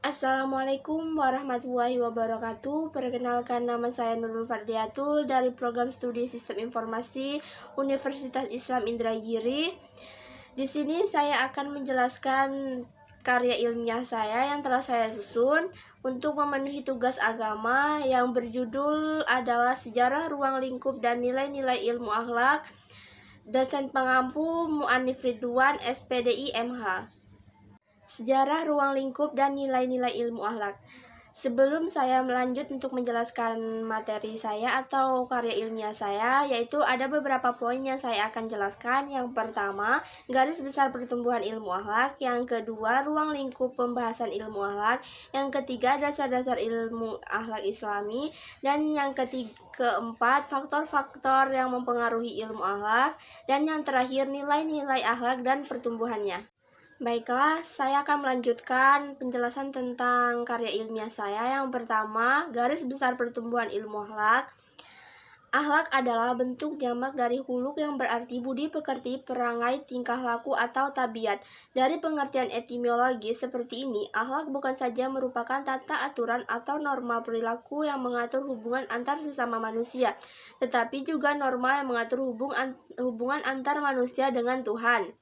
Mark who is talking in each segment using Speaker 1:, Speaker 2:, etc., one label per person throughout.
Speaker 1: Assalamualaikum warahmatullahi wabarakatuh. Perkenalkan, nama saya Nurul Fardiatul dari Program Studi Sistem Informasi Universitas Islam Indragiri. Di sini saya akan menjelaskan karya ilmiah saya yang telah saya susun untuk memenuhi tugas agama yang berjudul adalah Sejarah Ruang Lingkup dan Nilai-Nilai Ilmu Akhlak. Dosen pengampu Mu'annif Ridwan, SPDI MH. Sejarah ruang lingkup dan nilai-nilai ilmu akhlak. Sebelum saya melanjut untuk menjelaskan materi saya atau karya ilmiah saya, yaitu ada beberapa poin yang saya akan jelaskan. Yang pertama, garis besar pertumbuhan ilmu akhlak. Yang kedua, ruang lingkup pembahasan ilmu akhlak. Yang ketiga, dasar-dasar ilmu akhlak Islami. Dan yang keempat, faktor-faktor yang mempengaruhi ilmu akhlak. Dan yang terakhir, nilai-nilai akhlak dan pertumbuhannya. Baiklah, saya akan melanjutkan penjelasan tentang karya ilmiah saya. Yang pertama, garis besar pertumbuhan ilmu akhlak. Akhlak adalah bentuk jamak dari huluk yang berarti budi pekerti, perangai, tingkah laku, atau tabiat. Dari pengertian etimologis seperti ini, akhlak bukan saja merupakan tata aturan atau norma perilaku yang mengatur hubungan antar sesama manusia, tetapi juga norma yang mengatur hubungan antar manusia dengan Tuhan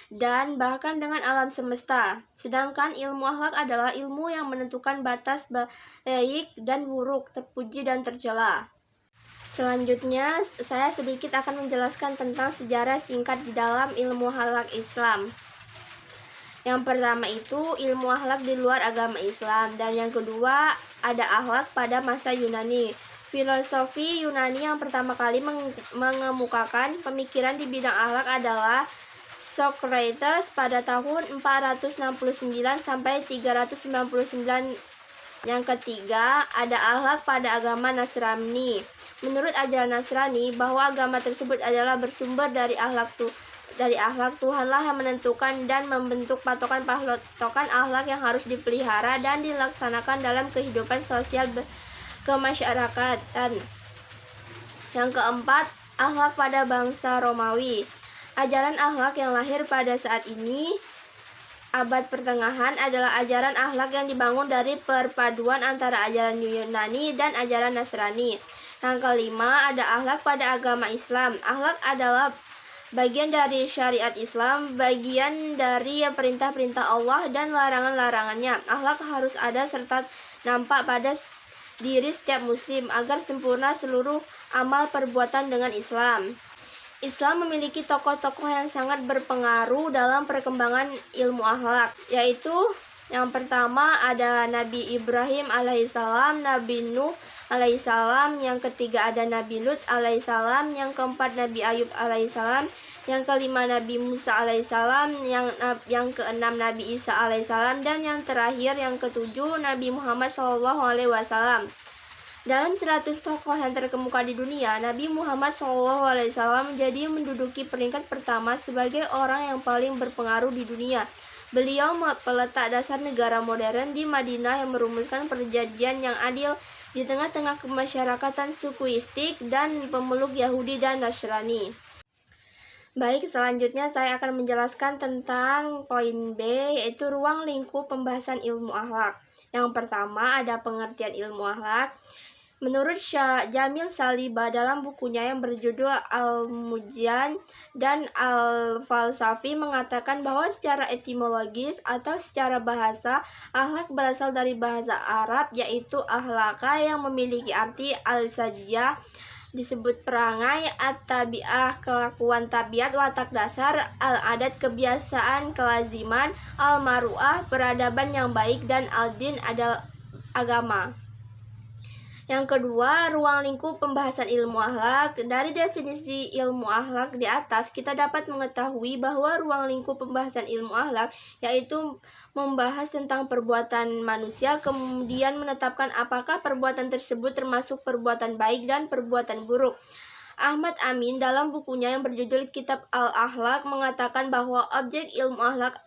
Speaker 1: dan bahkan dengan alam semesta. Sedangkan ilmu akhlak adalah ilmu yang menentukan batas baik dan buruk, terpuji dan tercela. Selanjutnya, saya sedikit akan menjelaskan tentang sejarah singkat di dalam ilmu akhlak Islam. Yang pertama itu ilmu akhlak di luar agama Islam, dan yang kedua ada akhlak pada masa Yunani. Filosofi Yunani yang pertama kali mengemukakan pemikiran di bidang akhlak adalah Socrates pada tahun 469 sampai 399. Yang ketiga, ada akhlak pada agama Nasrani. Menurut ajaran Nasrani, bahwa agama tersebut adalah bersumber dari akhlak Tuhanlah yang menentukan dan membentuk patokan akhlak yang harus dipelihara dan dilaksanakan dalam kehidupan sosial kemasyarakatan. Yang keempat, akhlak pada bangsa Romawi. Ajaran akhlak yang lahir pada saat ini, abad pertengahan, adalah ajaran akhlak yang dibangun dari perpaduan antara ajaran Yunani dan ajaran Nasrani. Yang kelima, ada akhlak pada agama Islam. Akhlak adalah bagian dari syariat Islam, bagian dari perintah-perintah Allah dan larangan-larangannya. Akhlak harus ada serta nampak pada diri setiap muslim agar sempurna seluruh amal perbuatan dengan Islam. Islam memiliki tokoh-tokoh yang sangat berpengaruh dalam perkembangan ilmu akhlak, yaitu yang pertama ada Nabi Ibrahim alaihissalam, Nabi Nuh alaihissalam, yang ketiga ada Nabi Lut alaihissalam, yang keempat Nabi Ayub alaihissalam, yang kelima Nabi Musa alaihissalam, yang keenam Nabi Isa alaihissalam, dan yang terakhir yang ketujuh Nabi Muhammad SAW. Dalam 100 tokoh yang terkemuka di dunia, Nabi Muhammad SAW menjadi menduduki peringkat pertama sebagai orang yang paling berpengaruh di dunia. Beliau peletak dasar negara modern di Madinah yang merumuskan perjanjian yang adil di tengah-tengah kemasyarakatan sukuistik dan pemeluk Yahudi dan Nasrani. Baik, selanjutnya saya akan menjelaskan tentang poin B, yaitu ruang lingkup pembahasan ilmu akhlak. Yang pertama ada pengertian ilmu akhlak. Menurut Jamil Saliba dalam bukunya yang berjudul Al-Mujyan dan Al-Falsafi mengatakan bahwa secara etimologis atau secara bahasa, akhlak berasal dari bahasa Arab, yaitu akhlaka yang memiliki arti al-sajiyah, disebut perangai, at-tabi'ah kelakuan, tabiat, watak dasar, al-adat kebiasaan, kelaziman, al-maru'ah peradaban yang baik, dan al-din adalah agama. Yang kedua, ruang lingkup pembahasan ilmu akhlak. Dari definisi ilmu akhlak di atas, kita dapat mengetahui bahwa ruang lingkup pembahasan ilmu akhlak yaitu membahas tentang perbuatan manusia, kemudian menetapkan apakah perbuatan tersebut termasuk perbuatan baik dan perbuatan buruk. Ahmad Amin dalam bukunya yang berjudul Kitab Al-Akhlak mengatakan bahwa objek ilmu akhlak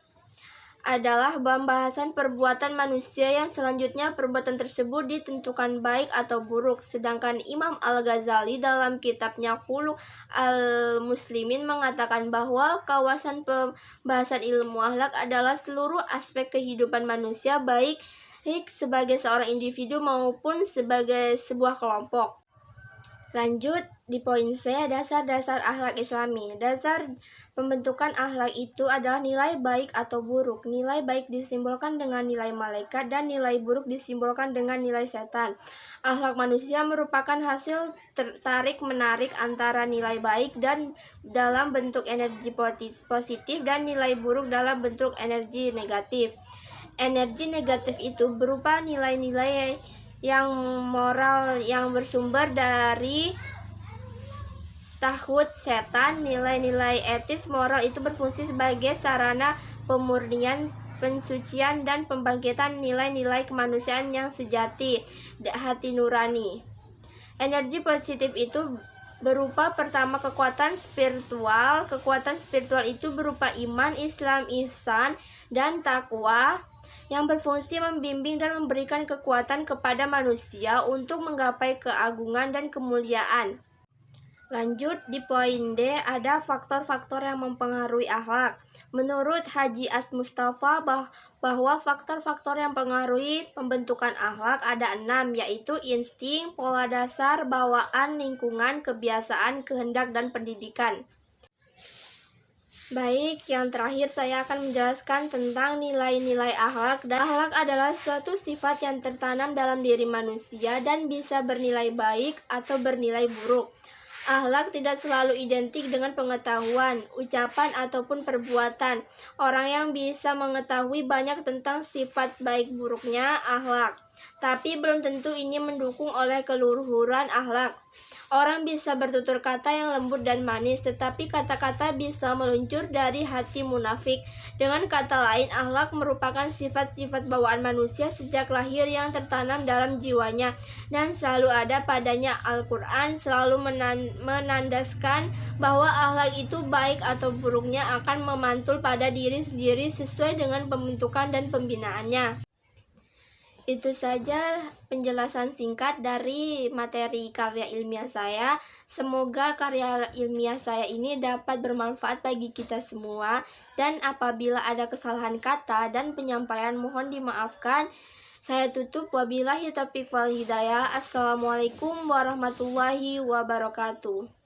Speaker 1: adalah pembahasan perbuatan manusia yang selanjutnya perbuatan tersebut ditentukan baik atau buruk. Sedangkan Imam Al-Ghazali dalam kitabnya Khuluq Al-Muslimin mengatakan bahwa kawasan pembahasan ilmu akhlak adalah seluruh aspek kehidupan manusia, baik baik sebagai seorang individu maupun sebagai sebuah kelompok. Lanjut di poin C, dasar-dasar akhlak Islami. Dasar pembentukan akhlak itu adalah nilai baik atau buruk. Nilai baik disimbolkan dengan nilai malaikat dan nilai buruk disimbolkan dengan nilai setan. Akhlak manusia merupakan hasil tarik-menarik antara nilai baik dan dalam bentuk energi positif dan nilai buruk dalam bentuk energi negatif. Energi negatif itu berupa nilai-nilai yang moral yang bersumber dari takhut setan. Nilai-nilai etis moral itu berfungsi sebagai sarana pemurnian, pensucian, dan pembangkitan nilai-nilai kemanusiaan yang sejati, hati nurani. Energi positif itu berupa pertama kekuatan spiritual. Kekuatan spiritual itu berupa iman, Islam, ihsan, dan takwa yang berfungsi membimbing dan memberikan kekuatan kepada manusia untuk menggapai keagungan dan kemuliaan. Lanjut di poin D, ada faktor-faktor yang mempengaruhi akhlak. Menurut Haji As Mustafa bahwa faktor-faktor yang mempengaruhi pembentukan akhlak ada 6, yaitu insting, pola dasar, bawaan, lingkungan, kebiasaan, kehendak, dan pendidikan. Baik, yang terakhir saya akan menjelaskan tentang nilai-nilai akhlak. Akhlak adalah suatu sifat yang tertanam dalam diri manusia dan bisa bernilai baik atau bernilai buruk. Akhlak tidak selalu identik dengan pengetahuan, ucapan, ataupun perbuatan. Orang yang bisa mengetahui banyak tentang sifat baik buruknya akhlak, tapi belum tentu ini mendukung oleh keluhuran akhlak. Orang bisa bertutur kata yang lembut dan manis, tetapi kata-kata bisa meluncur dari hati munafik. Dengan kata lain, akhlak merupakan sifat-sifat bawaan manusia sejak lahir yang tertanam dalam jiwanya dan selalu ada padanya. Al-Quran selalu menandaskan bahwa akhlak itu baik atau buruknya akan memantul pada diri sendiri sesuai dengan pembentukan dan pembinaannya. Itu saja penjelasan singkat dari materi karya ilmiah saya. Semoga karya ilmiah saya ini dapat bermanfaat bagi kita semua. Dan apabila ada kesalahan kata dan penyampaian mohon dimaafkan. Saya tutup, wabillahi taufiq wal hidayah. Assalamualaikum warahmatullahi wabarakatuh.